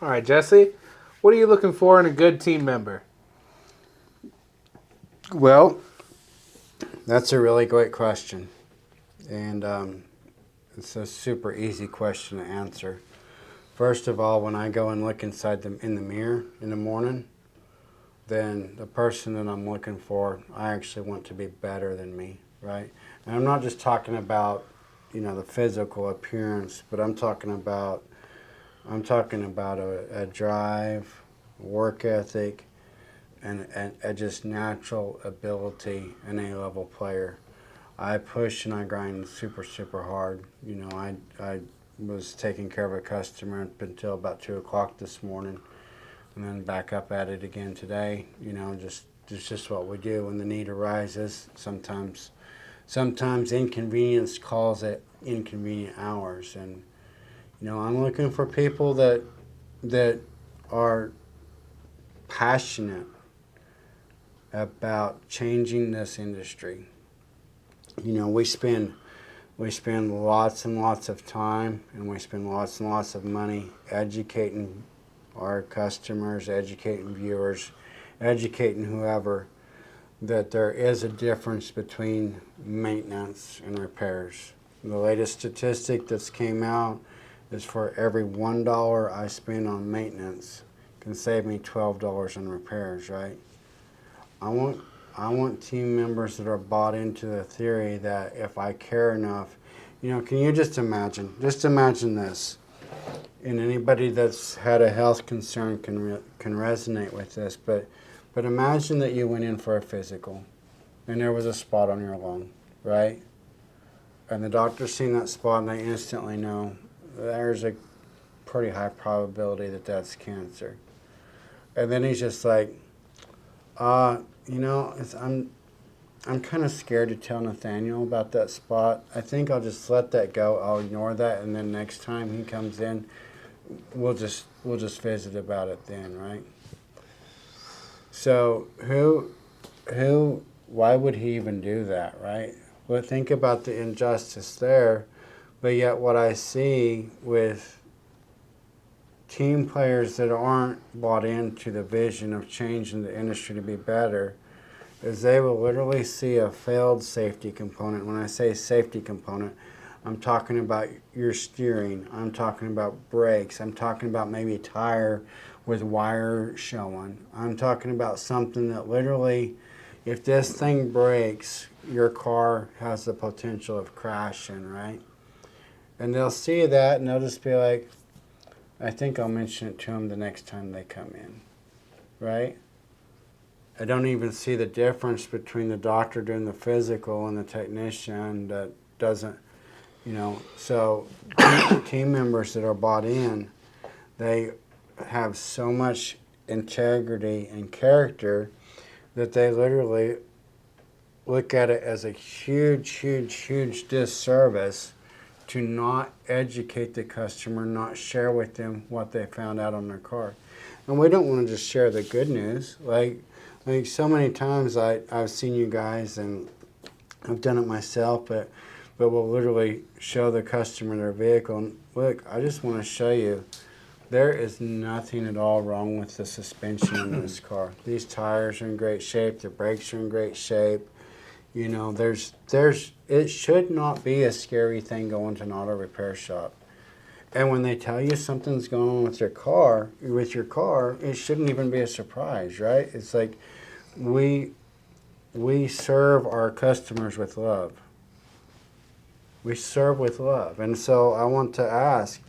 All right, Jesse, what are you looking for in a good team member? Well, that's a really great question. And it's a super easy question to answer. First of all, when I go and look inside in the mirror in the morning, then the person that I'm looking for, I actually want to be better than me, right? And I'm not just talking about, the physical appearance, but I'm talking about a drive, work ethic, and a just natural ability, an A-level player. I push and I grind super, super hard. I was taking care of a customer up until about 2 o'clock this morning, and then back up at it again today. Just what we do when the need arises. Sometimes inconvenience calls at inconvenient hours, and I'm looking for people that are passionate about changing this industry. We spend lots and lots of time, and we spend lots and lots of money educating our customers, educating viewers, educating whoever that there is a difference between maintenance and repairs. The latest statistic that's came out is for every $1 I spend on maintenance can save me $12 on repairs, right? I want I want team members that are bought into the theory that if I care enough, can you just imagine? Just imagine this. And anybody that's had a health concern can resonate with this, but imagine that you went in for a physical and there was a spot on your lung, right? And the doctor's seen that spot and they instantly know there's a pretty high probability that that's cancer. And then he's just like, I'm kind of scared to tell Nathaniel about that spot. I think I'll just let that go. I'll ignore that, and then next time he comes in, we'll just visit about it then, right? So why would he even do that, right? Well, think about the injustice there, but yet what I see with team players that aren't bought into the vision of changing the industry to be better is they will literally see a failed safety component. When I say safety component, I'm talking about your steering, I'm talking about brakes, I'm talking about maybe a tire with wire showing. I'm talking about something that literally, if this thing breaks, your car has the potential of crashing, right? And they'll see that and they'll just be like, I think I'll mention it to them the next time they come in, right? I don't even see the difference between the doctor doing the physical and the technician that doesn't, So team members that are bought in, they have so much integrity and character that they literally look at it as a huge, huge, huge disservice to not educate the customer, not share with them what they found out on their car. And we don't want to just share the good news. Like so many times I've seen you guys, and I've done it myself, but we'll literally show the customer their vehicle. And look, I just want to show you, there is nothing at all wrong with the suspension in this car. These tires are in great shape. The brakes are in great shape. It should not be a scary thing going to an auto repair shop. And when they tell you something's going on with your car, it shouldn't even be a surprise, right? It's like we serve our customers with love. We serve with love. And so I want to ask,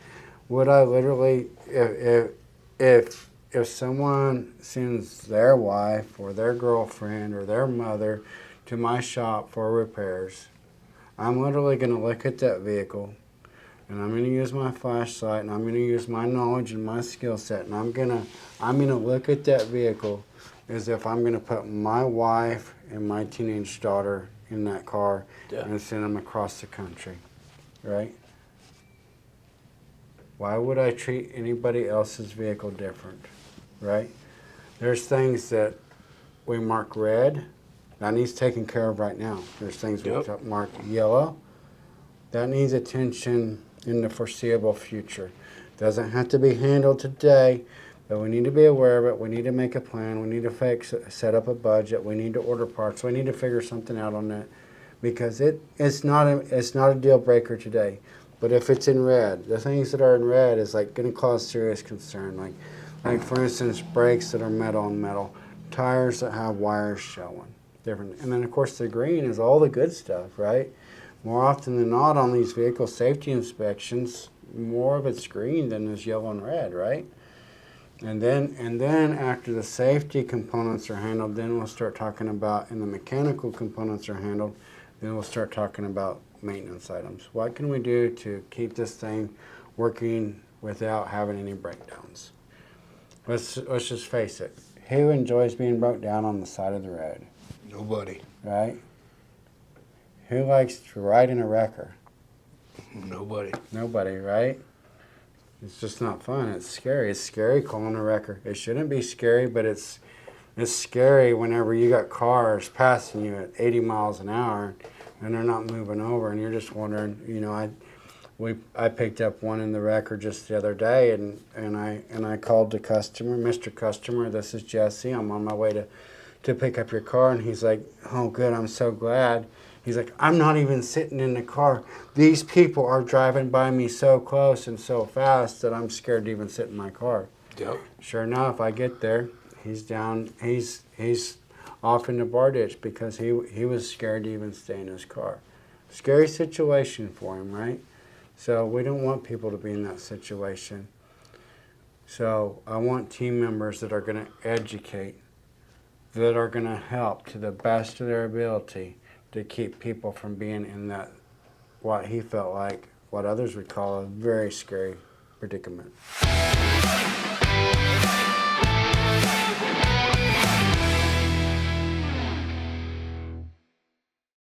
would I literally, if someone sends their wife or their girlfriend or their mother to my shop for repairs, I'm literally going to look at that vehicle, and I'm going to use my flashlight, and I'm going to use my knowledge and my skill set, and I'm going to look at that vehicle as if I'm going to put my wife and my teenage daughter in that car and send them across the country, right? Why would I treat anybody else's vehicle different, right? There's things that we mark red, that needs taken care of right now. There's things we mark yellow, that needs attention in the foreseeable future. Doesn't have to be handled today, but we need to be aware of it. We need to make a plan. We need to set up a budget. We need to order parts. We need to figure something out on that, because it's not a deal breaker today. But if it's in red, the things that are in red is like going to cause serious concern. Like for instance, brakes that are metal on metal, tires that have wires showing, different. And then of course the green is all the good stuff, right? More often than not on these vehicle safety inspections, more of it's green than is yellow and red, right? And then after the safety components are handled, then we'll start talking about, and the mechanical components are handled, then we'll start talking about maintenance items. What can we do to keep this thing working without having any breakdowns? Let's just face it. Who enjoys being broke down on the side of the road? Nobody. Right? Who likes to ride in a wrecker? Nobody. Nobody, right? It's just not fun. It's scary. It's scary calling a wrecker. It shouldn't be scary, but it's scary whenever you got cars passing you at 80 miles an hour and they're not moving over, and you're just wondering. You know, I picked up one in the wrecker just the other day, and I called the customer, Mr. Customer, this is Jesse. I'm on my way to pick up your car, and he's like, oh, good. I'm so glad. He's like, I'm not even sitting in the car. These people are driving by me so close and so fast that I'm scared to even sit in my car. Yep. Sure enough, I get there. He's down. He's off in the bar ditch because he was scared to even stay in his car. Scary situation for him, right? So we don't want people to be in that situation. So I want team members that are going to educate, that are going to help to the best of their ability to keep people from being in that, what he felt like, what others would call a very scary predicament.